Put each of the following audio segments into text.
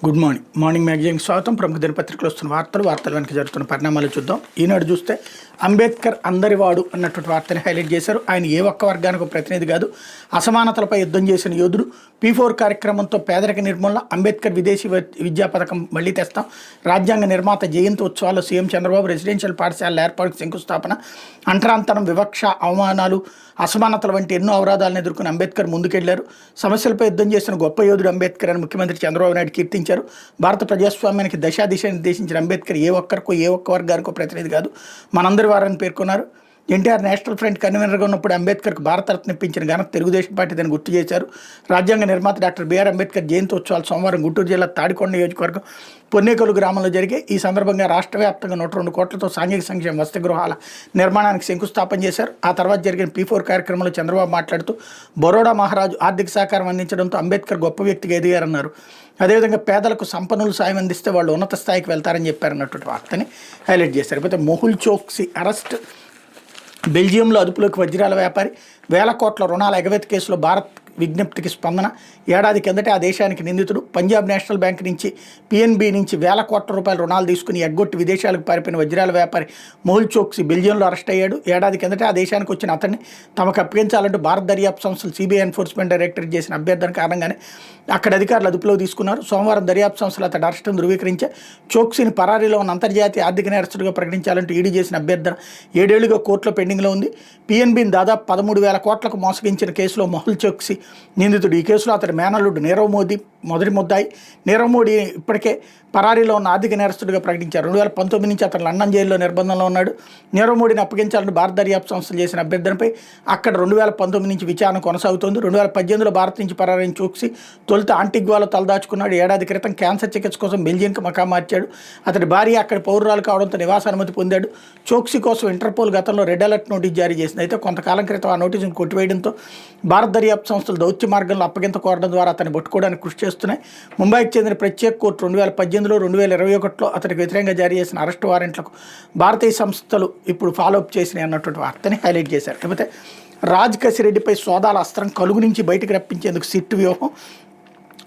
Good morning. Morning మ్యాగజైన్కి స్వాగతం. ప్రముఖ దినపత్రికలు వస్తున్న వార్తలు వెనక జరుగుతున్న పరిణామాలు చూద్దాం. ఈనాడు చూస్తే అంబేద్కర్ అందరివాడు అన్నటువంటి వార్తని హైలైట్ చేశారు. ఆయన ఏ ఒక్క వర్గానికి ప్రతినిధి కాదు, అసమానతలపై యుద్ధం చేసిన యోధుడు. P4 కార్యక్రమంతో పేదరిక నిర్మూలన, అంబేద్కర్ విదేశీ విద్యా పథకం మళ్లీ తెస్తాం, రాజ్యాంగ నిర్మాత జయంతి ఉత్సవాల్లో సీఎం చంద్రబాబు, రెసిడెన్షియల్ పాఠశాలల ఏర్పాటుకు శంకుస్థాపన, అంటరాంతరం, వివక్ష, అవమానాలు, అసమానతల వంటి ఎన్నో అవరోధాలను ఎదుర్కొని అంబేద్కర్ ముందుకెళ్లారు. సమస్యలపై యుద్ధం చేసిన గొప్ప యోధుడు అంబేద్కర్ అని ముఖ్యమంత్రి చంద్రబాబు నాయుడు కీర్తించారు. భారత ప్రజాస్వామ్యానికి దిశ నిర్దేశించిన అంబేద్కర్ ఏ ఒక్కరికో ఏ ఒక్క వర్గానికో ప్రతినిధి కాదు, మనందరి వారని పేర్కొన్నారు. ఎన్టీఆర్ నేషనల్ ఫ్రంట్ కన్వీనర్గా ఉన్నప్పుడు అంబేద్కర్కు భారతరత్న ఇప్పించిన ఘనత తెలుగుదేశం పార్టీ దాన్ని గుర్తు చేశారు. రాజ్యాంగ నిర్మాత డాక్టర్ బిఆర్ అంబేద్కర్ జయంతి ఉత్సవాలు సోమవారం గుంటూరు జిల్లా తాడికొండ నియోజకవర్గం పొన్నేకొలు గ్రామంలో జరిగే. ఈ సందర్భంగా రాష్ట్ర వ్యాప్తంగా 102 కోట్లతో సాంఘిక సంక్షేమ వసతి గృహాల నిర్మాణానికి శంకుస్థాపన చేశారు. ఆ తర్వాత జరిగిన P4 కార్యక్రమంలో చంద్రబాబు మాట్లాడుతూ బరోడా మహారాజు ఆర్థిక సహకారం అందించడంతో అంబేద్కర్ గొప్ప వ్యక్తిగా ఎదిగారన్నారు. అదేవిధంగా పేదలకు సంపన్నులు సాయం అందిస్తే వాళ్ళు ఉన్నత స్థాయికి వెళ్తారని చెప్పారన్నటువంటి వార్తని హైలైట్ చేశారు. అయితే మెహుల్ చోక్సీ అరెస్ట్, బెల్జియంలో అదుపులోకి వజ్రాల వ్యాపారి, వేల కోట్ల రుణాల ఎగవేత కేసులో భారత్ విజ్ఞప్తికి స్పందన. ఏడాది కిందటే ఆ దేశానికి నిందితుడు. పంజాబ్ నేషనల్ బ్యాంక్ నుంచి PNB నుంచి వేల కోట్ల రూపాయల రుణాలు తీసుకుని ఎగ్గొట్టి విదేశాలకు పారిపోయిన వజ్రాల వ్యాపారి మెహుల్ చోక్సీ బెల్జియంలో అరెస్ట్ అయ్యాడు. ఏడాది కిందటే ఆ దేశానికి వచ్చిన అతన్ని తమకు అప్పగించాలంటూ భారత దర్యాప్తు సంస్థలు CBI ఎన్ఫోర్స్మెంట్ డైరెక్టరేట్ చేసిన అభ్యర్థన కారణంగానే అక్కడ అధికారులు అదుపులో తీసుకున్నారు. సోమవారం దర్యాప్తు సంస్థలు అతడి అరెస్టును ధృవీకరించాయి. చోక్సీని పరారీలో ఉన్న అంతర్జాతీయ ఆర్థిక నేరస్తుడిగా ప్రకటించాలంటూ ఈడీ చేసిన అభ్యర్థన 7 ఏళ్లుగా కోర్టులో పెండింగ్లో ఉంది. PNBని దాదాపు 13,000 కోట్లకు మోసగించిన కేసులో మెహుల్ చోక్సీ నిందితుడు. ఈ కేసులో అతడి మేనల్లుడు నీరవ్ మోదీ మొదటి ముద్దాయి. నీరవ్ మోడీ ఇప్పటికే పరారీలో ఉన్న ఆర్థిక నేరస్తుడిగా ప్రకటించారు. 2019 నుంచి అతను లండన్ జైల్లో నిర్బంధంలో ఉన్నాడు. నీరవ్ మోడీని అప్పగించాలని భారత దర్యాప్తు సంస్థలు చేసిన అభ్యర్థనపై అక్కడ 2019 నుంచి విచారణ కొనసాగుతోంది. 2018లో భారత్ నుంచి పరారైన చోక్సీ తొలుత ఆంటిగ్వాలో తలదాచుకున్నాడు. ఏడాది క్రితం క్యాన్సర్ చికిత్స కోసం బెల్జియంకి మకాం మార్చాడు. అతడి భార్య అక్కడి పౌరురాలు కావడంతో నివాస అనుమతి పొందాడు. చోక్సీ కోసం ఇంటర్పోల్ గతంలో రెడ్ అలర్ట్ నోటీస్ జారీ చేసింది. అయితే కొంతకాలం క్రితం ఆ నోటీసును కొట్టివేయడంతో భారత దర్యాప్తు సంస్థలు దౌత్య మార్గంలో అప్పగింత కోరడం ద్వారా అతన్ని పట్టుకోవడానికి కృషి చేస్తున్నాయి. ముంబైకి చెందిన ప్రత్యేక కోర్టు 2018లో 2021లో అతనికి వ్యతిరేకంగా జారీ చేసిన అరెస్టు వారెంట్లకు భారతీయ సంస్థలు ఇప్పుడు ఫాలోఅప్ చేసినాయి అన్నటువంటి వార్తని హైలైట్ చేశారు. లేకపోతే రాజ్ కసిరెడ్డిపై సోదాల అస్త్రం కలుగు నుంచి బయటకు రప్పించేందుకు సిట్ వ్యూహం.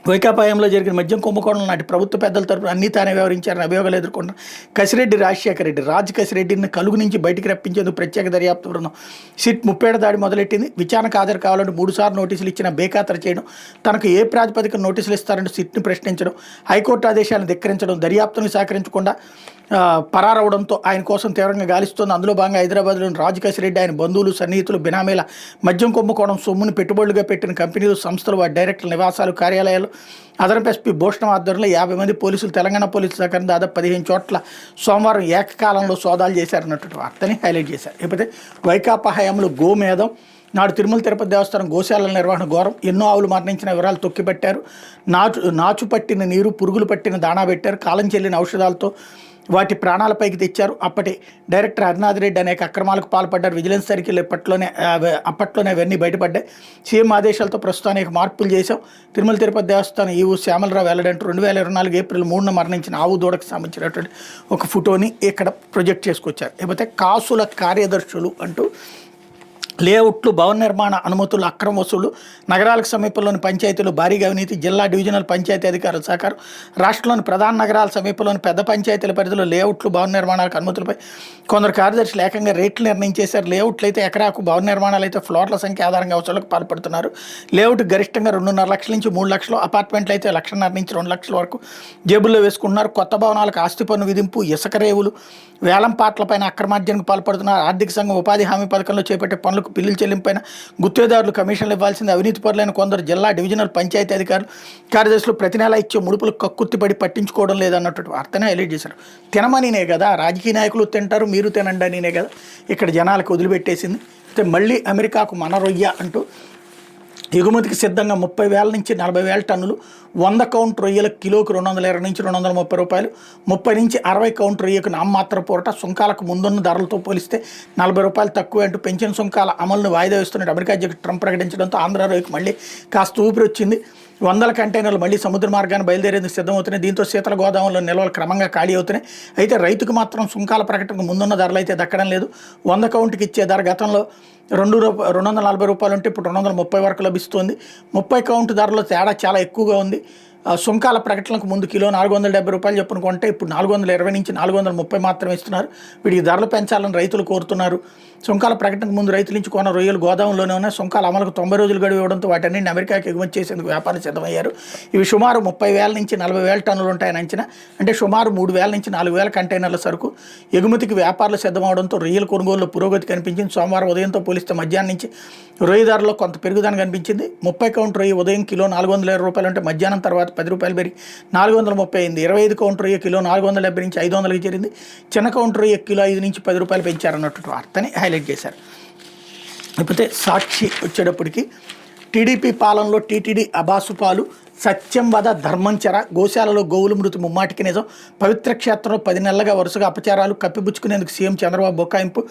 వైకాపాయంలో జరిగిన మద్యం కుంభకోణం నాటి ప్రభుత్వ పెద్దల తరపున అన్నీ తానే వ్యవహరించారని అభియోగాలు ఎదుర్కొన్న కసిరెడ్డి రాజశేఖర రెడ్డి రాజ్ కసిరెడ్డిని కలుగు నుంచి బయటికి రప్పించేందుకు ప్రత్యేక దర్యాప్తు బృందం సిట్ 30 దాడి మొదలెట్టింది. విచారణకు హాజరు కావాలంటే 3 సార్లు నోటీసులు ఇచ్చిన బేఖాతరు చేయడం, తనకు ఏ ప్రాతిపదికన నోటీసులు ఇస్తారంటూ సిట్ని ప్రశ్నించడం, హైకోర్టు ఆదేశాలను ధిక్కరించడం, దర్యాప్తును సహకరించకుండా పరారవడంతో ఆయన కోసం తీవ్రంగా గాలిస్తోంది. అందులో భాగంగా హైదరాబాద్లోని రాజ్ కసిరెడ్డి, ఆయన బంధువులు, సన్నిహితులు బినామీల మద్యం కుంభకోణం సొమ్మును పెట్టుబడులుగా పెట్టిన కంపెనీలు, సంస్థలు, వాటి డైరెక్టర్ల నివాసాలు, కార్యాలయాలు, అదనపు SP భూషణం ఆధ్వర్యంలో 50 మంది పోలీసులు, తెలంగాణ పోలీసుల సహకారం దాదాపు 15 చోట్ల సోమవారం ఏకకాలంలో సోదాలు చేశారన్నటువంటి వార్తని హైలైట్ చేశారు. లేకపోతే వైకాపా హయాంలో గోమేధం, నాడు తిరుమల తిరుపతి దేవస్థానం గోశాలల నిర్వహణ ఘోరం, ఎన్నో ఆవులు మరణించిన వివరాలు తొక్కిపెట్టారు. నాచు పట్టిన నీరు, పురుగులు పట్టిన దాణా పెట్టారు. కాలం చెల్లిన ఔషధాలతో వాటి ప్రాణాలపైకి తెచ్చారు. అప్పటి డైరెక్టర్ హరినాథ్ రెడ్డి అనేక అక్రమాలకు పాల్పడ్డారు. విజిలెన్స్ తనిఖీలు అప్పట్లోనే అవన్నీ బయటపడ్డాయి. సీఎం ఆదేశాలతో ప్రస్తుతానికి మార్పులు చేశాం. తిరుమల తిరుపతి దేవస్థానం ఈవో శ్యామలరావు వెల్లడంటూ 2024 ఏప్రిల్ 3న మరణించిన ఆవు దూడకు సంబంధించినటువంటి ఒక ఫోటోని ఇక్కడ ప్రొజెక్ట్ చేసుకొచ్చారు. లేకపోతే కాసుల కార్యదర్శులు అంటూ లేఅవుట్లు, భవన నిర్మాణ అనుమతులు, అక్రమ వసూలు, నగరాలకు సమీపంలోని పంచాయతీలు భారీగా అవినీతి, జిల్లా డివిజనల్ పంచాయతీ అధికారుల సహకారం, రాష్ట్రంలోని ప్రధాన నగరాల సమీపంలోని పెద్ద పంచాయతీల పరిధిలో లేఅవుట్లు, భవన నిర్మాణాలకు అనుమతులపై కొందరు కార్యదర్శులు ఏకంగా రేట్లు నిర్ణయించేశారు. లేఅవుట్లు అయితే ఎకరాకు, భవన నిర్మాణాలు అయితే ఫ్లోర్ల సంఖ్య ఆధారంగా అవసరాలకు పాల్పడుతున్నారు. లేఅవుట్ గరిష్టంగా 2.5 లక్షల నుంచి 3 లక్షలు, అపార్ట్మెంట్లు అయితే 1.5 నుంచి 2 లక్షల వరకు జేబుల్లో వేసుకుంటున్నారు. కొత్త భవనాలకు ఆస్తి పన్ను విధింపు, ఇసుక రేవులు, వేలం పాటలపైన అక్రమార్జనకు పాల్పడుతున్నారు. ఆర్థిక సంఘం ఉపాధి హామీ పథకంలో చేపట్టే పనులకు బిల్లులు చెల్లింపైన గుత్తేదారులు కమిషన్లు ఇవ్వాల్సింది. అవినీతి పరులైన కొందరు జిల్లా డివిజనల్ పంచాయతీ అధికారులు, కార్యదర్శులు ప్రతి నెల ఇచ్చే ముడుపులు కక్కుర్తిపడి పట్టించుకోవడం లేదన్నటువంటి వార్తనే హైలైట్ చేశారు. తినమనినే కదా రాజకీయ నాయకులు తింటారు, మీరు తినండి అనినే కదా ఇక్కడ జనాలకు వదిలిపెట్టేసింది. అయితే మళ్ళీ అమెరికాకు మన రొయ్య అంటూ ఎగుమతికి సిద్ధంగా 30,000 నుంచి 40,000 టన్నులు, 100 కౌంట్ రొయ్యలకు కిలోకి 220 నుంచి 230 రూపాయలు, 30 నుంచి 60 కౌంట్ రొయ్యకు నామమాత్ర పూరట. సుంకాలకు ముందున్న ధరలతో పోలిస్తే 40 రూపాయలు తక్కువ అంటూ పెన్షన్ సుంకాల అమలును వాయిదా వేస్తున్నట్టు అమెరికా అధ్యక్షుడు ట్రంప్ ప్రకటించడంతో ఆంధ్ర రొయ్యకు మళ్ళీ కాస్త ఊపిరి వచ్చింది. 100 కంటైనర్లు మళ్ళీ సముద్ర మార్గాన్ని బయలుదేరేందుకు సిద్ధమవుతున్నాయి. దీంతో శీతల గోదాములో నిల్వలు క్రమంగా ఖాళీ అవుతున్నాయి. అయితే రైతుకు మాత్రం సుంకాల ప్రకటనకు ముందున్న ధరలు అయితే దక్కడం లేదు. 100 కౌంట్కి ఇచ్చే ధర గతంలో 240 రూపాయలు ఉంటే ఇప్పుడు 230 వరకు లభిస్తుంది. 30 కౌంట్ ధరలో తేడా చాలా ఎక్కువగా ఉంది. సుంకాల ప్రకటనకు ముందు కిలో 470 రూపాయలు చొప్పున కొంటే ఇప్పుడు 420 నుంచి 430 మాత్రమే ఇస్తున్నారు. వీటికి ధరలు పెంచాలని రైతులు కోరుతున్నారు. సుంకాల ప్రకటనకు ముందు రైతుల నుంచి కొన్న రొయ్యలు గోదాములోనే ఉన్నాయి. సుంకాల అమలుకు 90 రోజులు గడువు ఇవ్వడంతో వాటన్నింటిని అమెరికాకి ఎగుమతి చేసేందుకు వ్యాపారం సిద్ధమయ్యారు. ఇవి సుమారు 30,000 నుంచి 40,000 టన్నులు ఉంటాయని అంచనా. అంటే సుమారు 3,000 నుంచి 4,000 కంటైనర్ల సరుకు ఎగుమతికి వ్యాపారులు సిద్ధమవడంతో రొయ్యల కొనుగోలులో పురోగతి కనిపించింది. సోమవారం ఉదయంతో పోలిస్తే మధ్యాహ్నం నుంచి రొయ్య ధరలో కొంత పెరుగుదల కనిపించింది. 30 కౌంట్ రొయ్య ఉదయం కిలో 420 రూపాయలు అంటే మధ్యాహ్నం తర్వాత 10 రూపాయలు పెరిగి 430 అయింది. 25 కౌంట్ రొయ్య కిలో 470 నుంచి 500కి చేరింది. చిన్న కౌంట్ రొయ్య కిలో 5 నుంచి 10 రూపాయలు పెంచారన్నట్టు వార్తని హైలైట్ చేశారు. లేకపోతే సాక్షి వచ్చేటప్పటికి టీడీపీ పాలనలో టీటీడీ అబాసుపాలు, సత్యం వద ధర్మంచర, గోశాలలో గోవులు మృతి ముమ్మాటికి నిజం, పవిత్ర క్షేత్రంలో 10 నెలలుగా వరుసగా అపచారాలు, కప్పిపుచ్చుకునేందుకు సీఎం చంద్రబాబు బొకాయింపు,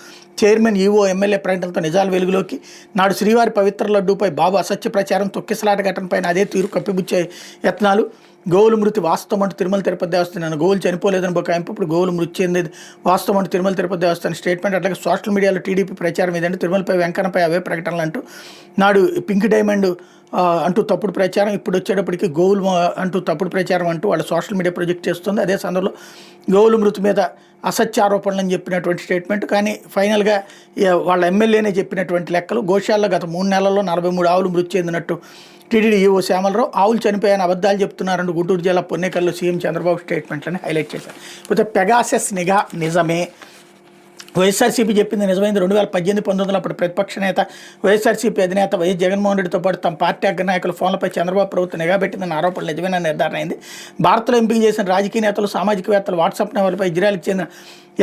చైర్మన్ ఈవో ఎమ్మెల్యే ప్రకటనలతో నిజాలు వెలుగులోకి, నాడు శ్రీవారి పవిత్ర లడ్డూపై బాబు అసత్య ప్రచారం, తొక్కిసలాట ఘటనపైన అదే తీరు కప్పిపుచ్చే యత్నాలు, గోవులు మృతి వాస్తవం అంటూ తిరుమల తిరుపతి దేవస్థానం, గోవులు చనిపోలేదని బొకాయింపు, ఇప్పుడు గోవులు మృతి చెందేది వాస్తవం అంటూ తిరుమల తిరుపతి దేవస్థానం స్టేట్మెంట్. అట్లాగే సోషల్ మీడియాలో టీడీపీ ప్రచారం ఏదంటే తిరుమలపై వెంకన్నపై అవే ప్రకటనలు అంటూ, నాడు పింక్ డైమండ్ అంటూ తప్పుడు ప్రచారం, ఇప్పుడు వచ్చేటప్పటికి గోవులు అంటూ తప్పుడు ప్రచారం అంటూ వాళ్ళ సోషల్ మీడియా ప్రొజెక్ట్ చేస్తుంది. అదే సందర్భంలో గోవుల మృతి మీద అసత్య ఆరోపణలు అని చెప్పినటువంటి స్టేట్మెంట్, కానీ ఫైనల్గా వాళ్ళ ఎమ్మెల్యేనే చెప్పినటువంటి లెక్కలు. గోశాలలో గత 3 నెలల్లో 43 ఆవులు మృతి చెందినట్టు టీటీడీ ఈవో శ్యామలరావు, ఆవులు చనిపోయాయని అబద్ధాలు చెప్తున్నారంటూ గుంటూరు జిల్లా పొన్నేకల్లో సీఎం చంద్రబాబు స్టేట్మెంట్లని హైలైట్ చేశారు. పోతే పెగాసెస్ నిఘా నిజమే, వైఎస్ఆర్సీపీ చెప్పింది నిజమైంది. 2018-19 అప్పుడు ప్రతిపక్ష నేత వైఎస్ఆర్సీపీ అధినేత వైఎస్ జగన్మోహన్ రెడ్డితో పాటు తమ పార్టీ అగ్రనాయకుల ఫోన్లపై చంద్రబాబు ప్రభుత్వం నిఘా పెట్టిందన్న ఆరోపణలు నిజమేనని నిర్ధారణ అయింది. భారత్లో ఎంపిక చేసిన రాజకీయ నేతలు, సామాజికవేత్తలు వాట్సాప్ నెంబర్పై ఇజ్రాయెల్కి చెందిన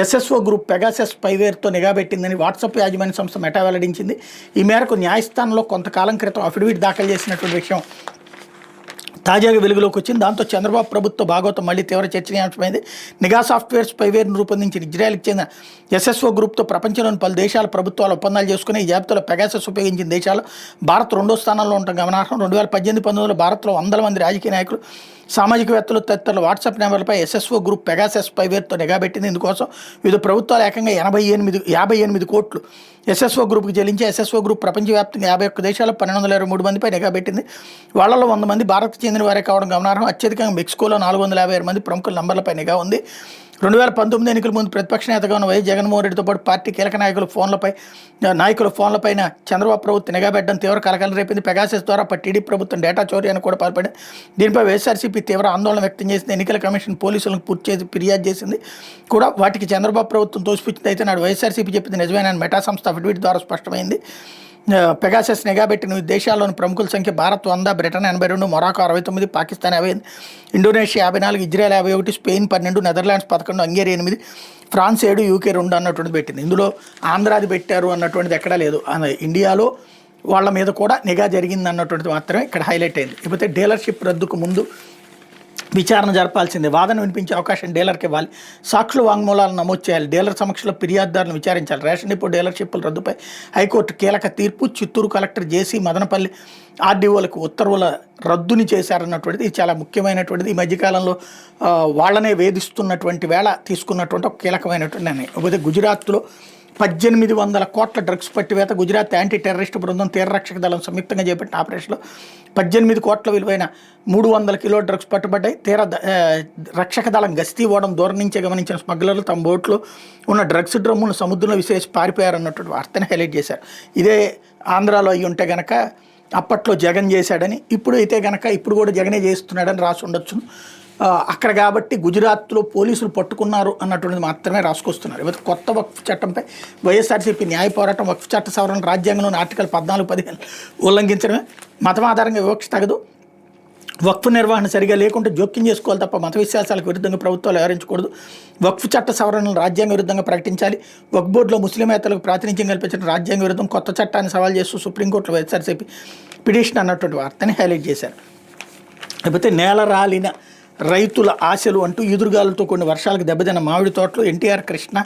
ఎస్ఎస్ఓ గ్రూప్ పెగాసెస్ స్పైవేర్తో నిఘా పెట్టిందని వాట్సాప్ యాజమాన్య సంస్థ మెటా వెల్లడించింది. ఈ మేరకు న్యాయస్థానంలో కొంతకాలం క్రితం అఫిడవిట్ దాఖలు చేసినటువంటి విషయం తాజాగా వెలుగులోకి వచ్చింది. దాంతో చంద్రబాబు ప్రభుత్వ భాగవతం మళ్లీ తీవ్ర చర్చనీయాంశమైంది. నిఘా సాఫ్ట్వేర్ స్పైవేర్ను రూపొందించిన ఇజ్రాయెల్కి చెందిన ఎస్ఎస్ఓ గ్రూప్తో ప్రపంచంలోని పలు దేశాల ప్రభుత్వాలు ఒప్పందాలు చేసుకుని ఈ జాబితాలో పెగాసస్ ఉపయోగించిన దేశాలు భారత్ 2వ స్థానంలో ఉండటం గమనార్హం. 2018-19 భారత్లో 100 మంది రాజకీయ నాయకులు, సామాజికవేత్తలు తదితరుల వాట్సాప్ నెంబర్లపై ఎస్ఎస్ఓ గ్రూప్ పెగాసస్ స్పైవేర్తో నిఘా పెట్టింది. ఇందుకోసం వివిధ ప్రభుత్వాలు ఏకంగా 58 కోట్లు ఎస్ఎస్ఓ గ్రూప్కి చెల్లించి ఎస్ఎస్ఓ గ్రూప్ ప్రపంచవ్యాప్తంగా 51 దేశాల్లో 1223 మందిపై నిఘా పెట్టింది. వాళ్ళలో 100 మంది భారత్కు చెందిన వారే కావడం గమనార్హం. అత్యధికంగా మెక్సికోలో 456 మంది ప్రముఖుల నంబర్లపై నిఘా ఉంది. 2019 ఎన్నికల ముందు ప్రతిపక్ష నేతగా ఉన్న వైఎస్ జగన్మోహన్ రెడ్డితో పాటు పార్టీ కీలక నాయకుల ఫోన్లపైన చంద్రబాబు ప్రభుత్వం నిఘా పెట్టడం తీవ్ర కలకలం రేపింది. పెగాసస్ ద్వారా టీడీపీ ప్రభుత్వం డేటా చోర్యాన్ని కూడా పాల్పడింది. దీనిపై వైఎస్ఆర్సీపీ తీవ్ర ఆందోళన వ్యక్తం చేసింది. ఎన్నికల కమిషన్ పోలీసులకు ఫిర్యాదు చేసింది కూడా. వాటికి చంద్రబాబు ప్రభుత్వం తోసిపుచ్చింది. అయితే నాడు వైఎస్ఆర్సీపీ చెప్పింది నిజమేనని మెటా సంస్థ అఫిడవిట్ ద్వారా స్పష్టమైంది. పెగాసస్ నిఘా పెట్టిన దేశాల్లోని ప్రముఖుల సంఖ్య Bharat 100, Britain 82, Morocco 69, Pakistan 50, Indonesia 54, Israel 51, Spain 12, Netherlands 11, Hungary 8, France 7, UK 2 అన్నటువంటిది పెట్టింది. ఇందులో ఆంధ్రాది పెట్టారు అన్నటువంటిది ఎక్కడా లేదు. ఇండియాలో వాళ్ళ మీద కూడా నిఘా జరిగింది అన్నటువంటిది మాత్రమే ఇక్కడ హైలైట్ అయింది. ఇకపోతే డీలర్షిప్ రద్దుకు ముందు విచారణ జరపాల్సిందే, వాదన వినిపించే అవకాశం డీలర్కి ఇవ్వాలి, సాక్షుల వాంగ్మూలాలను నమోదు చేయాలి, డీలర్ సమక్షంలో ఫిర్యాదుదారులను విచారించాలి. రేషన్ డిపో డీలర్షిప్ల రద్దుపై హైకోర్టు కీలక తీర్పు. చిత్తూరు కలెక్టర్ జేసీ మదనపల్లి ఆర్డీఓలకు ఉత్తర్వుల రద్దుని చేశారన్నటువంటిది ఇది చాలా ముఖ్యమైనటువంటిది. ఈ మధ్యకాలంలో వాళ్ళనే వేధిస్తున్నటువంటి వేళ తీసుకున్నటువంటి ఒక కీలకమైనటువంటి నిర్ణయం. ఇకపోతే గుజరాత్లో 1800 కోట్ల డ్రగ్స్ పట్టివేత. గుజరాత్ యాంటీ టెర్రరిస్ట్ బృందం, తీరరక్షక దళం సంయుక్తంగా చేపట్టిన ఆపరేషన్లో 18 కోట్ల విలువైన 300 కిలో డ్రగ్స్ పట్టుబడ్డాయి. రక్షక దళం గస్తీ ఓవడం దూరం నుంచే గమనించిన స్మగ్లర్లు తమ బోట్లో ఉన్న డ్రగ్స్ డ్రమ్మును సముద్రంలో విసిరేసి పారిపోయారన్నటువంటి వార్తని హైలైట్ చేశారు. ఇదే ఆంధ్రాలో అయ్యి ఉంటే గనక అప్పట్లో జగన్ చేశాడని, ఇప్పుడు అయితే గనక ఇప్పుడు కూడా జగనే చేస్తున్నాడని రాసి ఉండొచ్చు అక్కడ. కాబట్టి గుజరాత్లో పోలీసులు పట్టుకున్నారు అన్నటువంటిది మాత్రమే రాసుకొస్తున్నారు. ఇవాళ కొత్త వక్ఫ్ చట్టంపై వైఎస్ఆర్సీపీ న్యాయ పోరాటం. వక్ఫ్ చట్ట సవరణ రాజ్యాంగంలోని ఆర్టికల్ 14-15 ఉల్లంఘించడమే. మతం ఆధారంగా వివక్ష తగదు. వక్ఫ్ నిర్వహణ సరిగా లేకుంటే జోక్యం చేసుకోవాలి తప్ప మత విశ్వాసాలకు విరుద్ధంగా ప్రభుత్వాలు వ్యవహరించకూడదు. వక్ఫ్ చట్ట సవరణను రాజ్యాంగ విరుద్ధంగా ప్రకటించాలి. వక్ఫ్ బోర్డులో ముస్లిమేతలకు ప్రాతినిధ్యం కల్పించడం రాజ్యాంగ విరుద్ధం. కొత్త చట్టాన్ని సవాల్ చేస్తూ సుప్రీంకోర్టులో వైఎస్ఆర్సీపీ పిటిషన్ అన్నటువంటి వార్తని హైలైట్ చేశారు. లేకపోతే నేల రాలిన రైతుల ఆశలు అంటూ ఈదురుగాలతో కొన్ని వర్షాలకు దెబ్బతిన్న మామిడి తోటలు. ఎన్టీఆర్, కృష్ణ,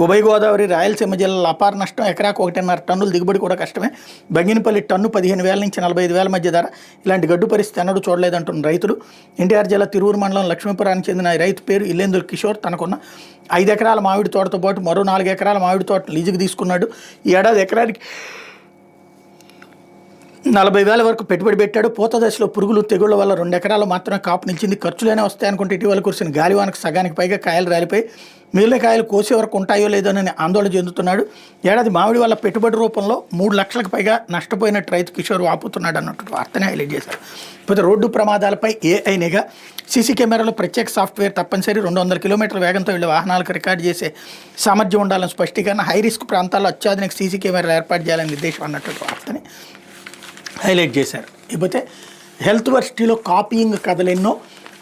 ఉభయ గోదావరి, రాయలసీమ జిల్లాల అపార నష్టం. ఎకరాకు 1.5 టన్నుల దిగుబడి కూడా కష్టమే. బంగినపల్లి టన్ను 15,000 నుంచి 45,000 మధ్య ధర. ఇలాంటి గడ్డు పరిస్థితి ఎన్నడూ చూడలేదంటున్న రైతులు. ఎన్టీఆర్ జిల్లా తిరువురు మండలం లక్ష్మీపురానికి చెందిన రైతు పేరు ఇల్లేందుల కిషోర్. తనకున్న 5 ఎకరాల మామిడి తోటతో పాటు మరో 4 ఎకరాల మామిడి తోటను లీజుకు తీసుకున్నాడు. ఈ ఏడాది ఎకరానికి 40,000 వరకు పెట్టుబడి పెట్టాడు. పూత దశలో పురుగులు తెగుళ్ల వల్ల 2 ఎకరాలు మాత్రమే కాపు నిలిచింది. ఖర్చులైనా వస్తాయనుకుంటే ఇటీవల కురిసిన గాలివానకు సగానికి పైగా కాయలు రాలిపోయి మిగిలిన కాయలు కోసే వరకు ఉంటాయో లేదోనని ఆందోళన చెందుతున్నాడు. ఏడాది మామిడి వల్ల పెట్టుబడి రూపంలో 3 లక్షలకు పైగా నష్టపోయినట్టు రైతు కిషోర్ వాపుతున్నాడు అన్నట్టు వార్తనే హైలైట్ చేశారు. ఇకపోతే రోడ్డు ప్రమాదాలపై ఏఐ నిఘా, సీసీ కెమెరాలో ప్రత్యేక సాఫ్ట్వేర్ తప్పనిసరి, 200 కిలోమీటర్ల వేగంతో వెళ్లే వాహనాలకు రికార్డు చేసే సామర్థ్యం ఉండాలని స్పష్టీకరణ, హై రిస్క్ ప్రాంతాల్లో అత్యాధునిక సీసీ కెమెరాలు ఏర్పాటు చేయాలని నిర్దేశం అన్నట్టు వార్తని హైలైట్ చేశారు. ఇకపోతే హెల్త్ వర్సిటీలో కాపీయింగ్ కథలెన్నో,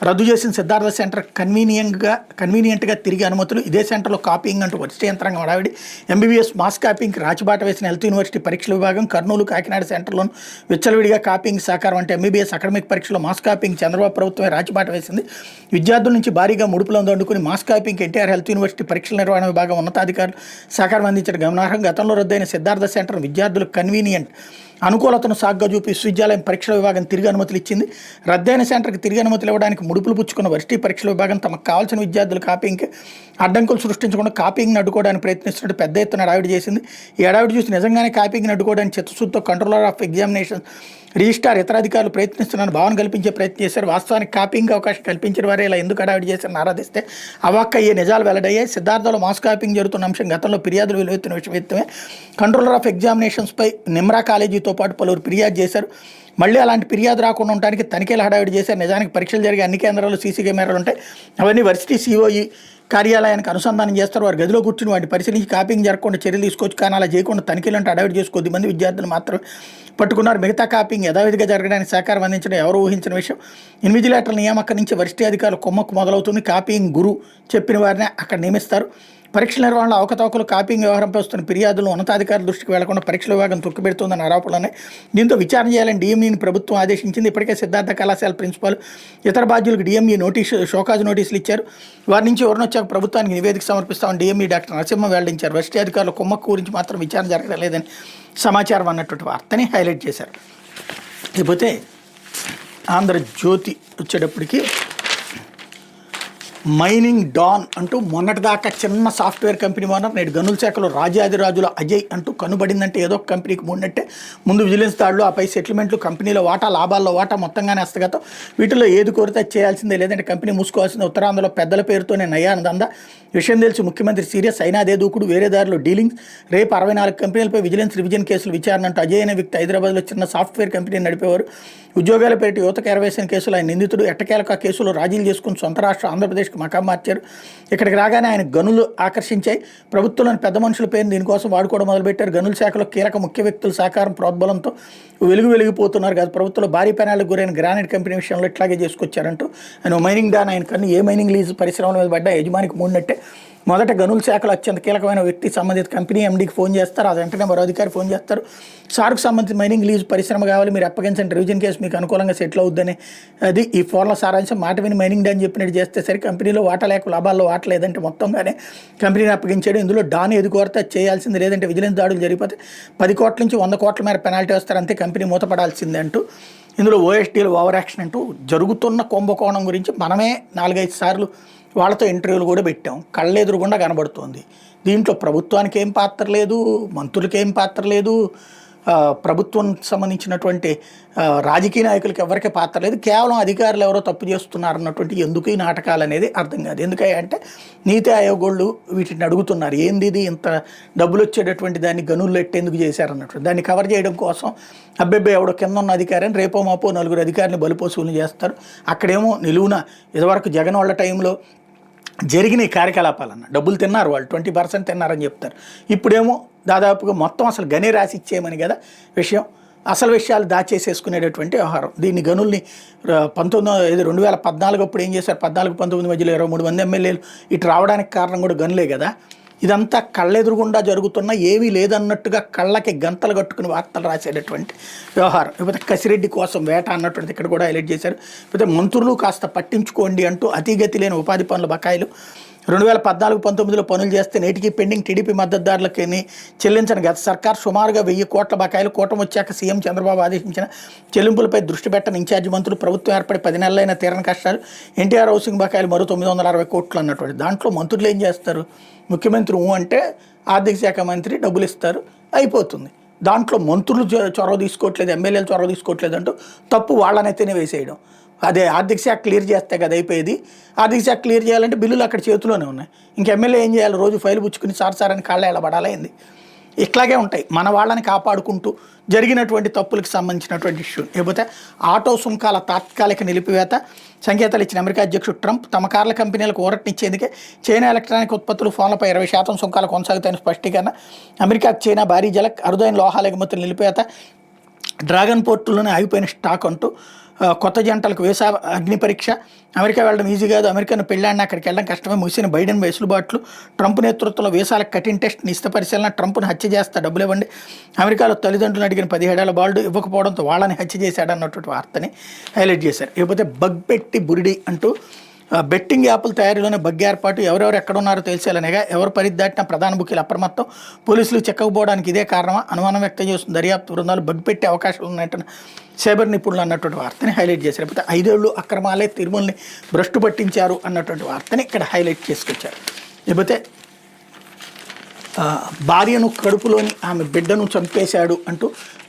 రద్దు చేసిన సిద్ధార్థ సెంటర్ కన్వీనియంట్గా తిరిగి అనుమతులు, ఇదే సెంటర్లో కాపీయింగ్ అంటూ వర్సిటీ యంత్రాంగం హడావిడి, ఎంబీబీఎస్ మాస్ కాపీయింగ్కి రాచిబాట వేసిన హెల్త్ యూనివర్సిటీ పరీక్షల విభాగం, కర్నూలు కాకినాడ సెంటర్లోను విచ్చలవిడిగా కాపీయింగ్ సాకారం అంటే ఎంబీబీఎస్ అకాడమిక్ పరీక్షలో మాస్ కాపీయింగ్ చంద్రబాబు ప్రభుత్వమే రాచిబాట వేసింది. విద్యార్థుల నుంచి భారీగా ముడుపులను దండుకుని mass copying NTR health university పరీక్షల నిర్వహణ విభాగం ఉన్నతాధికారులు సహకారం అందించడం గమనార్హం. గతంలో రద్దయిన సిద్ధార్థ సెంటర్ విద్యార్థులకు కన్వీనియంట్ అనుకూలతను సాగ్గా చూపి విశ్వవిద్యాలయం పరీక్షల విభాగం తిరిగి అనుమతులు ఇచ్చింది. రద్దయిన సెంటర్కి తిరిగి అనుమతులు ఇవ్వడానికి ముడుపులు పుచ్చుకున్న వర్సిటీ పరీక్షల విభాగం తమకు కావాల్సిన విద్యార్థులు కాపీయింగ్కి అడ్డంకులు సృష్టించకుండా కాపీయింగ్ని అడ్డుకోవడానికి ప్రయత్నిస్తున్నట్టు పెద్ద ఎత్తున హడావిడి చేసింది. ఈ హడావిడి చూసి నిజంగానే కాపీయింగ్ని అడ్డుకోవడానికి చిత్తశుద్ధితో కంట్రోలర్ ఆఫ్ ఎగ్జామినేషన్, రిజిస్ట్రార్, ఇతర అధికారులు ప్రయత్నిస్తున్నారని భావన కల్పించే ప్రయత్నం చేశారు. వాస్తవానికి కాపీయింగ్ అవకాశం కల్పించిన వారే ఇలా ఎందుకు హడావిడి చేశారని ఆరాధిస్తే అవాక్క అయ్యే నిజాలు వెల్లడయ్యాయి. సిద్ధార్థలో మాస్ కాపీయింగ్ జరుగుతున్న అంశం గతంలో ఫిర్యాదులు వెలువెత్తిన విషయమే. కంట్రోలర్ ఆఫ్ ఎగ్జామినేషన్స్పై నిమ్రా కాలేజీతో పాటు పలువురు ఫిర్యాదు చేశారు. మళ్ళీ అలాంటి ఫిర్యాదు రాకుండా ఉండడానికి తనిఖీలు హడావిడి చేశారు. నిజానికి పరీక్షలు జరిగే అన్ని కేంద్రాల్లో సీసీ కెమెరాలు ఉంటాయి. అవన్నీ వర్సిటీ సిఓఈ కార్యాలయానికి అనుసంధానం చేస్తారు. వారి గదిలో కూర్చుని వాటిని పరిశీలించి కాపీయింగ్ జరగకుండా చర్యలు తీసుకోవచ్చు. కానీ అలా చేయకుండా తనిఖీలు అంటే హడావిడి చేసి కొద్దిమంది విద్యార్థులు మాత్రమే పట్టుకున్నారు. మిగతా కాపీయింగ్ యథావిధిగా జరగడానికి సహకారం అందించడం ఎవరు ఊహించిన విషయం. ఇన్విజిలేటర్ల నియామకం నుంచి వర్సిటీ అధికారులు కొమ్మక్కు మొదలవుతుంది. కాపీయింగ్ గురు చెప్పిన వారినే అక్కడ నియమిస్తారు. పరీక్షల నిర్వహణలో అవకతవకలు, కాపీయింగ్ వ్యవహారంపై వస్తున్న ఫిర్యాదులను ఉన్నతాధికారుల దృష్టికి వెళ్లకుండా పరీక్షల విభాగం తొక్కిపెడుతుందన్న ఆరోపణలున్నాయి. దీంతో విచారణ చేయాలని డిఎంఈని ప్రభుత్వం ఆదేశించింది. ఇప్పటికే సిద్ధార్థ కళాశాల ప్రిన్సిపాల్, ఇతర బాధ్యులకు డిఎంఈ షోకాజ్ నోటీసులు ఇచ్చారు. వారి నుంచి ఎవరిని వచ్చాక ప్రభుత్వానికి నివేదిక సమర్పిస్తామని డిఎంఈ డాక్టర్ నరసింహ వెల్లడించారు. వర్సిటీ అధికారులు కొమ్మక్కు గురించి మాత్రం విచారణ జరగడం లేదని సమాచారం అన్నటువంటి వార్తని హైలైట్ చేశారు. లేకపోతే ఆంధ్రజ్యోతి వచ్చేటప్పటికి మైనింగ్ డాన్ అంటూ మొన్నటిదాకా చిన్న సాఫ్ట్వేర్ కంపెనీ ఓనర్ నేడు గనుల శాఖలో రాజాదిరాజుల అజయ్ అంటూ కనుబడిందంటే ఏదో ఒక కంపెనీకి మూడినట్టే. ముందు విజిలెన్స్ దాడులు, ఆపై సెటిల్మెంట్లు, కంపెనీలో వాటా, లాభాల్లో వాటా, మొత్తంగానే హస్తగతం. వీటిలో ఏది కోరితే చేయాల్సిందే, లేదంటే కంపెనీ మూసుకోవాల్సిందే. ఉత్తరాంధ్రలో పెద్దల పేరుతోనే నయానంద విషయం తెలిసి ముఖ్యమంత్రి సీరియస్ అయినా అదే దూకుడు, వేరే దారిలో డీలింగ్స్. రేపు 64 కంపెనీలపై విజిలెన్స్ రివిజన్ కేసులు విచారణ అంటూ అజయ్ అనే వ్యక్తి హైదరాబాద్లో చిన్న సాఫ్ట్వేర్ కంపెనీని నడిపేవారు. ఉద్యోగాల పేరిట యువతకు ఎరవేసిన కేసులు ఆయన నిందితుడు. ఎట్టకేలకు ఆ కేసులో రాజీలు చేసుకుని సొంత రాష్ట్రం ఆంధ్రప్రదేశ్కి మకాం మార్చారు. ఇక్కడికి రాగానే ఆయన గనులు ఆకర్షించాయి. ప్రభుత్వంలోని పెద్ద మనుషుల పేరుని దీనికోసం వాడుకోవడం మొదలుపెట్టారు. గనుల శాఖలో కీలక ముఖ్య వ్యక్తుల సహకారం ప్రోద్బలంతో వెలిగిపోతున్నారు కాదు. ప్రభుత్వంలో భారీ పెనాలకు గురైన గ్రానైట్ కంపెనీ విషయంలో ఇట్లాగే చేసుకొచ్చారంటూ ఆయన మైనింగ్ డాన్. ఆయన కన్నా ఏ మైనింగ్ లీజ్ పరిశ్రమల మీద పడ్డా యజమానికి మూడినట్టే. మొదట గనుల శాఖలో అత్యంత కీలకమైన వ్యక్తి సంబంధిత కంపెనీ ఎండీకి ఫోన్ చేస్తారు. అది వెంటనే మరో అధికారి ఫోన్ చేస్తారు. సార్కు సంబంధించి మైనింగ్ లీజ్ పరిశ్రమ కావాలి, మీరు అప్పగించండి, రివిజన్ కేసు మీకు అనుకూలంగా సెటిల్ అవుద్దని. అది ఈ ఫోన్ల సారాంశం. మాట విని మైనింగ్ డాన్ చెప్పినట్టు చేస్తే సరే కంపెనీలో వాటా లేక లాభాల్లో వాటా లేదంటే మొత్తంగానే కంపెనీని అప్పగించాడు. ఇందులో డాన్ ఎదు కోరితే చేయాల్సింది, లేదంటే విజిలెన్స్ దాడులు జరిగిపోతే 10 కోట్ల నుంచి 100 కోట్ల మేర పెనాల్టీ వస్తారు, అంతే కంపెనీ మూతపడాల్సిందే అంటూ ఇందులో ఓఎస్డీలు ఓవర్ యాక్షన్ అంటూ జరుగుతున్న కుంభకోణం గురించి మనమే 4-5 సార్లు వాళ్ళతో ఇంటర్వ్యూలు కూడా పెట్టాం. కళ్ళెదురుగుండా కనబడుతోంది. దీంట్లో ప్రభుత్వానికి ఏం పాత్ర లేదు, మంత్రులకి ఏం పాత్ర లేదు, ప్రభుత్వం సంబంధించినటువంటి రాజకీయ నాయకులకి ఎవరికీ పాత్ర లేదు. కేవలం అధికారులు ఎవరో తప్పు చేస్తున్నారు అన్నటువంటి ఎందుకు ఈ నాటకాలు అనేది అర్థం కాదు. ఎందుకంటే నీతి ఆయోగ్ వాళ్ళు వీటిని అడుగుతున్నారు, ఏంది ఇది ఇంత డబ్బులు వచ్చేటటువంటి దాన్ని గనుల్లో ఎట్టేందుకు చేశారన్నట్టు. దాన్ని కవర్ చేయడం కోసం అబ్బెబ్బే ఎవడో కింద ఉన్న అధికారిని రేపో మాపో 4 అధికారులు బలిపోసులు చేస్తారు. అక్కడేమో నిలువున ఇదివరకు జగన్ వాళ్ళ టైంలో జరిగిన ఈ కార్యకలాపాలన్న డబ్బులు తిన్నారు, వాళ్ళు 20% తిన్నారని చెప్తారు. ఇప్పుడేమో దాదాపుగా మొత్తం అసలు గని రాసి ఇచ్చేయమని కదా విషయం. అసలు విషయాలు దాచేసేసుకునేటటువంటి వ్యవహారం. దీన్ని గనుల్ని 2014 అప్పుడు ఏం చేశారు, 14-19 మధ్యలో 23 మంది ఎమ్మెల్యేలు ఇటు రావడానికి కారణం కూడా గనులే కదా. ఇదంతా కళ్ళెదురుగుండా జరుగుతున్న ఏమీ లేదన్నట్టుగా కళ్ళకి గంతలు కట్టుకుని వార్తలు రాసేటటువంటి వ్యవహారం. లేకపోతే కసిరెడ్డి కోసం వేట అన్నటువంటి ఇక్కడ కూడా హైలైట్ చేశారు. లేకపోతే మంత్రులు కాస్త పట్టించుకోండి అంటూ అతిగతి లేని ఉపాధి పనుల బకాయిలు 2014-19లో పనులు చేస్తే నేటికి పెండింగ్. టీడీపీ మద్దతుదారులకి చెల్లించిన గత సర్కార్ సుమారుగా 1000 కోట్ల బకాయిలు. కూటమి వచ్చాక సీఎం చంద్రబాబు ఆదేశించిన చెల్లింపులపై దృష్టి పెట్టని ఇన్ఛార్జి మంత్రులు. ప్రభుత్వం ఏర్పడి 10 నెలలైన తీరని కష్టాలు. ఎన్టీఆర్ హౌసింగ్ బకాయిలు మరో 960 కోట్లు అన్నటువంటి దాంట్లో మంత్రులు ఏం చేస్తారు? ముఖ్యమంత్రి అంటే ఆర్థిక శాఖ మంత్రి డబ్బులు ఇస్తారు, అయిపోతుంది. దాంట్లో మంత్రులు చొరవ తీసుకోవట్లేదు, ఎమ్మెల్యేలు చొరవ తీసుకోవట్లేదు అంటూ తప్పు వాళ్ళనైతేనే వేసేయడం. అదే ఆర్థిక శాఖ క్లియర్ చేస్తే కదా అయిపోయేది. ఆర్థిక శాఖ క్లియర్ చేయాలంటే బిల్లులు అక్కడ చేతిలోనే ఉన్నాయి. ఇంక ఎమ్మెల్యే ఏం చేయాలి? రోజు ఫైల్ పుచ్చుకుని సార్ అని కాళ్ళ ఎలా పడాలైంది. ఇట్లాగే ఉంటాయి మన వాళ్ళని కాపాడుకుంటూ జరిగినటువంటి తప్పులకు సంబంధించినటువంటి ఇష్యూ. లేకపోతే ఆటో సుంకాల తాత్కాలిక నిలిపివేత సంకేతాలు ఇచ్చిన అమెరికా అధ్యక్షుడు ట్రంప్. తమ కార్ల కంపెనీలకు ఊరటనిచ్చేందుకే చైనా ఎలక్ట్రానిక్ ఉత్పత్తులు ఫోన్లపై 20% సుంకాలు కొనసాగుతాయని స్పష్టీకరణ. అమెరికాకు చైనా భారీ జలక్ అరుదైన లోహాల ఎగుమతులు నిలిపివేత. డ్రాగన్ పోర్టులోనే ఆగిపోయిన స్టాక్ అంటూ కొత్త జంటలకు వీసా అగ్ని పరీక్ష. అమెరికా వెళ్ళడం ఈజీ కాదు, అమెరికాను పెళ్ళాడిన అక్కడికి వెళ్ళడం కష్టమే. ముగిసిన బైడెన్ వెసులుబాట్లు. ట్రంప్ నేతృత్వంలో వీసాలకు కఠిన టెస్ట్ నిశ్చిత పరిశీలన. ట్రంప్ను హత్య చేస్తా డబ్బులు ఇవ్వండి. అమెరికాలో తల్లిదండ్రులు అడిగిన 17 ఏళ్ల బాలుడు ఇవ్వకపోవడంతో వాళ్ళని హత్య చేశాడన్నటువంటి వార్తని హైలైట్ చేశారు. ఇకపోతే బగ్ పెట్టి బురిడి అంటూ బెట్టింగ్ యాప్ల తయారీలోనే బగ్ ఏర్పాటు. ఎవరెవరు ఎక్కడున్నారో తెలిసేలనేగా ఎవరు పరిదాటిన ప్రధాన బుకీలు అప్రమత్తం. పోలీసులు చెక్కకపోవడానికి ఇదే కారణమా? అనుమానం వ్యక్తం చేస్తున్న దర్యాప్తు బృందాలు బగ్ పెట్టే అవకాశాలు ఉన్నాయంటున్న సైబర్ నిపుణులు అన్నటువంటి వార్తని హైలైట్ చేశారు. లేకపోతే 5 ఏళ్ళు అక్రమాలే తిరుమలని భ్రష్టు పట్టించారు అన్నటువంటి వార్తని ఇక్కడ హైలైట్ చేసుకొచ్చారు. లేకపోతే భార్యను కడుపులోని ఆమె బిడ్డను చంపేశాడు అంటూ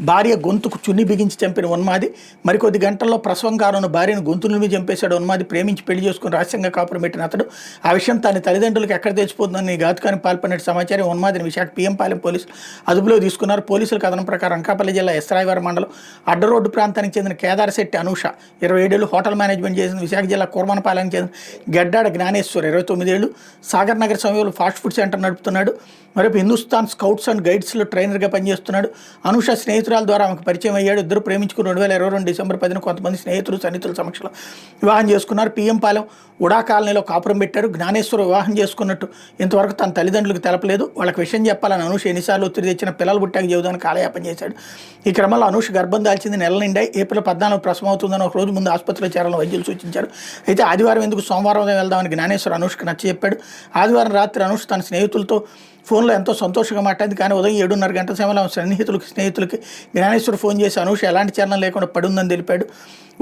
భార్య గొంతుకు చున్ని బిగించి చంపిన ఉన్మాది. మరికొద్ది గంటల్లో ప్రసవం కానున్న భార్యను గొంతు నిలిమి చంపేశాడు ఉన్మాది. ప్రేమించి పెళ్లి చేసుకుని రహస్యంగా కాపురం పెట్టిన అతడు ఆ విషయం తన తల్లిదండ్రులకు ఎక్కడ తెచ్చిపోతుందని ఘాతుకానికి పాల్పడినట్టు సమాచారం. ఉన్మాదిని విశాఖ PM పాలెం పోలీసులు అదుపులో తీసుకున్నారు. పోలీసుల కథనం ప్రకారం అనకాపల్లి జిల్లా ఎస్రాయవరం మండలం అడ్డ రోడ్డు ప్రాంతానికి చెందిన కేదారశెట్టి అనూష 27 ఏళ్ళు హోటల్ మేనేజ్మెంట్ చేసింది. విశాఖ జిల్లా కూర్మనపాలెంకి చెందిన గడ్డాడ జ్ఞానేశ్వర్ 29 ఏళ్ళు సాగర్ నగర్ సమయంలో ఫాస్ట్ ఫుడ్ సెంటర్ నడుపుతున్నాడు. మరొక హిందుస్థాన్ స్కౌట్స్ అండ్ గైడ్స్లో ట్రైనర్గా పనిచేస్తున్నాడు. అనూష స్నేహితురాల ద్వారా ఆమెకు పరిచయం అయ్యాడు. ఇద్దరు ప్రేమించుకుని 2022 డిసెంబర్ 10న కొంతమంది స్నేహితులు సన్నిహితుల సమక్షంలో వివాహం చేసుకున్నారు. PM పాలెం ఉడా కాలనీలో కాపురం పెట్టారు. జ్ఞానేశ్వర వివాహం చేసుకున్నట్టు ఇంతవరకు తన తల్లిదండ్రులకు తెలపలేదు. వాళ్ళకి విషయం చెప్పాలని అనూష ఎన్నిసార్లు ఒత్తిడి తెచ్చిన పిల్లలు పుట్టాక జీవితాన్ని కాలయాపన చేశాడు. ఈ క్రమంలో అనూష గర్భం దాల్చింది నెల నిండాయి. ఏప్రిల్ 14 ప్రసవం అవుతుందని ఒక రోజు ముందు ఆసుపత్రిలో చేరాలని వైద్యులు సూచించారు. అయితే ఆదివారం ఎందుకు సోమవారం వెళ్దామని జ్ఞానేశ్వర అనూషకు నచ్చజెప్పాడు. ఆదివారం రాత్రి అనూష తన స్నేహితులతో ఫోన్లో ఎంతో సంతోషంగా మాట్లాడింది. కానీ ఉదయం 7:30 గంటల సమయంలో స్నేహితులకి జ్ఞానేశ్వర్ ఫోన్ చేసి అనూష ఎలాంటి చలనం లేకుండా పడుందని తెలిపాడు.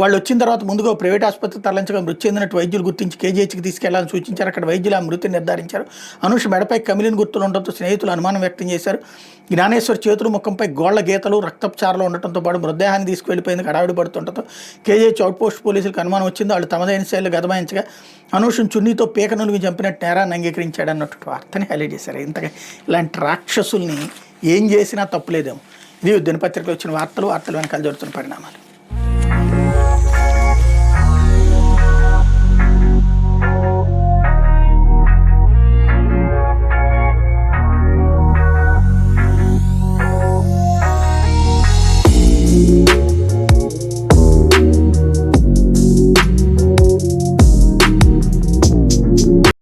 వాళ్ళు వచ్చిన తర్వాత ముందుగా ప్రైవేట్ ఆసుపత్రి తరలించగా మృతి చెందినట్టు వైద్యులు గుర్తించి KGHకి తీసుకెళ్లాలని సూచించారు. అక్కడ వైద్యులు ఆ మృతిని నిర్ధారించారు. అనూష మెడపై కమిలిన గుర్తులు ఉండటంతో స్నేహితులు అనుమానం వ్యక్తం చేశారు. జ్ఞానేశ్వర్ చేతులు ముఖంపై గోళ్ల గీతలు రక్తపుచారలు ఉండటంతో పాటు మృతదేహాన్ని తీసుకువెళ్ళిపోయింది. హడావిడి పడుతుండటంతో KGH అవుట్పోస్ట్ పోలీసులకు అనుమానం వచ్చింది. వాళ్ళు తమదైన శైలిలో గదమాయించగా అనూషను చున్నీతో పేక నులిమి చంపినట్టు నేరాన్ని అంగీకరించాడు అన్నట్టు వార్తని హైలైట్ చేశారు. ఇంతగా ఇలాంటి రాక్షసుల్ని ఏం చేసినా తప్పులేదేమో. ఇది దినపత్రికలో వచ్చిన వార్తలు వెనకాల జరుగుతున్న పరిణామాలు.